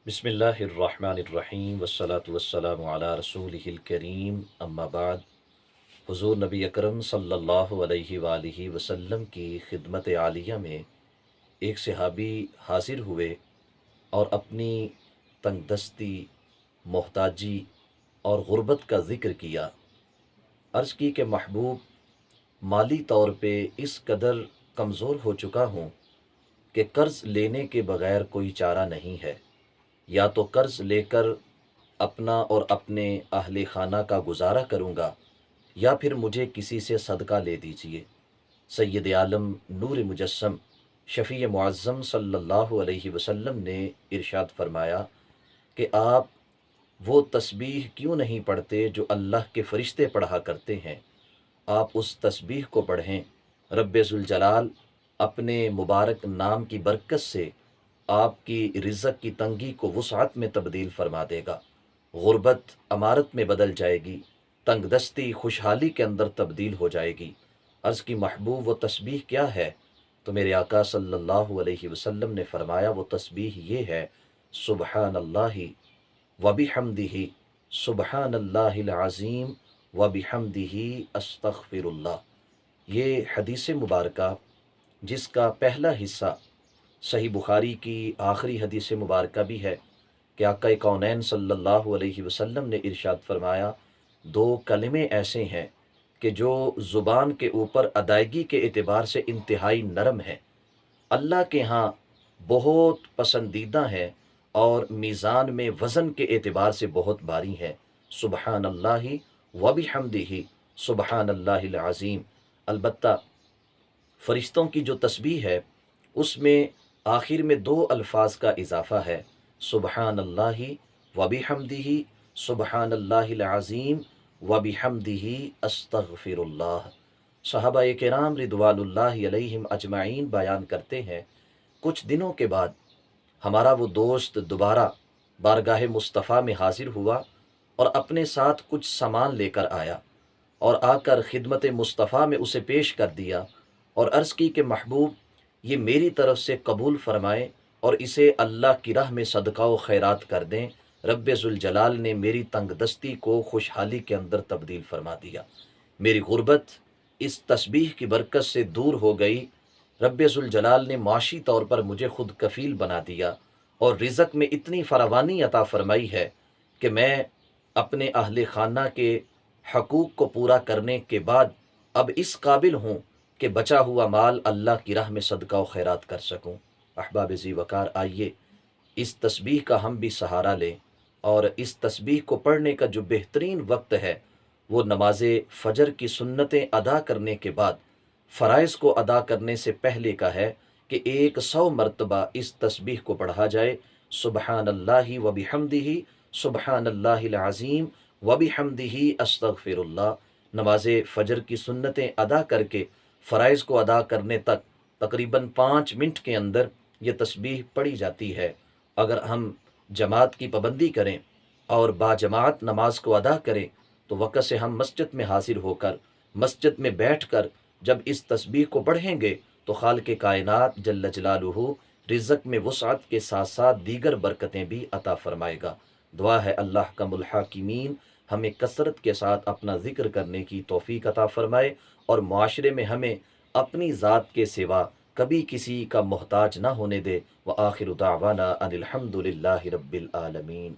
بسم اللہ الرحمن الرحیم والصلاة والسلام علی رسولہ الکریم اما بعد۔ حضور نبی اکرم صلی اللہ علیہ وآلہ وسلم کی خدمت عالیہ میں ایک صحابی حاضر ہوئے اور اپنی تنگ دستی، محتاجی اور غربت کا ذکر کیا۔ عرض کی کہ محبوب، مالی طور پہ اس قدر کمزور ہو چکا ہوں کہ قرض لینے کے بغیر کوئی چارہ نہیں ہے، یا تو قرض لے کر اپنا اور اپنے اہل خانہ کا گزارا کروں گا، یا پھر مجھے کسی سے صدقہ لے دیجیے۔ سید عالم نور مجسم شفیع معظم صلی اللہ علیہ وسلم نے ارشاد فرمایا کہ آپ وہ تسبیح کیوں نہیں پڑھتے جو اللہ کے فرشتے پڑھا کرتے ہیں؟ آپ اس تسبیح کو پڑھیں، رب ذوالجلال اپنے مبارک نام کی برکت سے آپ کی رزق کی تنگی کو وسعت میں تبدیل فرما دے گا، غربت امارت میں بدل جائے گی، تنگ دستی خوشحالی کے اندر تبدیل ہو جائے گی۔ عرض کی محبوب، وہ تسبیح کیا ہے؟ تو میرے آقا صلی اللہ علیہ وسلم نے فرمایا وہ تسبیح یہ ہے: سبحان اللہ وبحمدہ، سبحان اللہ العظیم وبحمدہ، استغفر اللہ۔ یہ حدیث مبارکہ جس کا پہلا حصہ صحیح بخاری کی آخری حدیث مبارکہ بھی ہے کہ آقا کونین صلی اللہ علیہ وسلم نے ارشاد فرمایا، دو کلمے ایسے ہیں کہ جو زبان کے اوپر ادائیگی کے اعتبار سے انتہائی نرم ہیں، اللہ کے ہاں بہت پسندیدہ ہیں اور میزان میں وزن کے اعتبار سے بہت بھاری ہیں: سبحان اللہ وبحمدہ، سبحان اللہ العظیم۔ البتہ فرشتوں کی جو تسبیح ہے اس میں آخر میں دو الفاظ کا اضافہ ہے: سبحان اللہ وبحمدہ، سبحان اللہ العظیم وبحمدہ، استغفر اللہ۔ صحابہ کرام رضوان اللہ علیہم اجمعین بیان کرتے ہیں، کچھ دنوں کے بعد ہمارا وہ دوست دوبارہ بارگاہ مصطفیٰ میں حاضر ہوا اور اپنے ساتھ کچھ سامان لے کر آیا، اور آ کر خدمت مصطفیٰ میں اسے پیش کر دیا اور عرض کی کہ محبوب، یہ میری طرف سے قبول فرمائیں اور اسے اللہ کی راہ میں صدقہ و خیرات کر دیں۔ رب ذوالجلال نے میری تنگ دستی کو خوشحالی کے اندر تبدیل فرما دیا، میری غربت اس تسبیح کی برکت سے دور ہو گئی۔ رب ذوالجلال نے معاشی طور پر مجھے خود کفیل بنا دیا اور رزق میں اتنی فراوانی عطا فرمائی ہے کہ میں اپنے اہل خانہ کے حقوق کو پورا کرنے کے بعد اب اس قابل ہوں کہ بچا ہوا مال اللہ کی راہ میں صدقہ و خیرات کر سکوں۔ احباب ذی وقار، آئیے اس تسبیح کا ہم بھی سہارا لیں، اور اس تسبیح کو پڑھنے کا جو بہترین وقت ہے وہ نماز فجر کی سنتیں ادا کرنے کے بعد فرائض کو ادا کرنے سے پہلے کا ہے کہ 100 مرتبہ اس تسبیح کو پڑھا جائے: سبحان اللہ وبحمدہ، سبحان اللہ العظیم وبحمدہ، استغفر اللہ۔ نماز فجر کی سنتیں ادا کر کے فرائض کو ادا کرنے تک تقریباً 5 منٹ کے اندر یہ تسبیح پڑھی جاتی ہے۔ اگر ہم جماعت کی پابندی کریں اور باجماعت نماز کو ادا کریں تو وقت سے ہم مسجد میں حاضر ہو کر مسجد میں بیٹھ کر جب اس تسبیح کو پڑھیں گے تو خالق کائنات جل جلالہ رزق میں وسعت کے ساتھ ساتھ دیگر برکتیں بھی عطا فرمائے گا۔ دعا ہے اللہ کم الحاکمین ہمیں کثرت کے ساتھ اپنا ذکر کرنے کی توفیق عطا فرمائے، اور معاشرے میں ہمیں اپنی ذات کے سوا کبھی کسی کا محتاج نہ ہونے دے۔ وآخر دعوانا ان الحمد للہ رب العالمین۔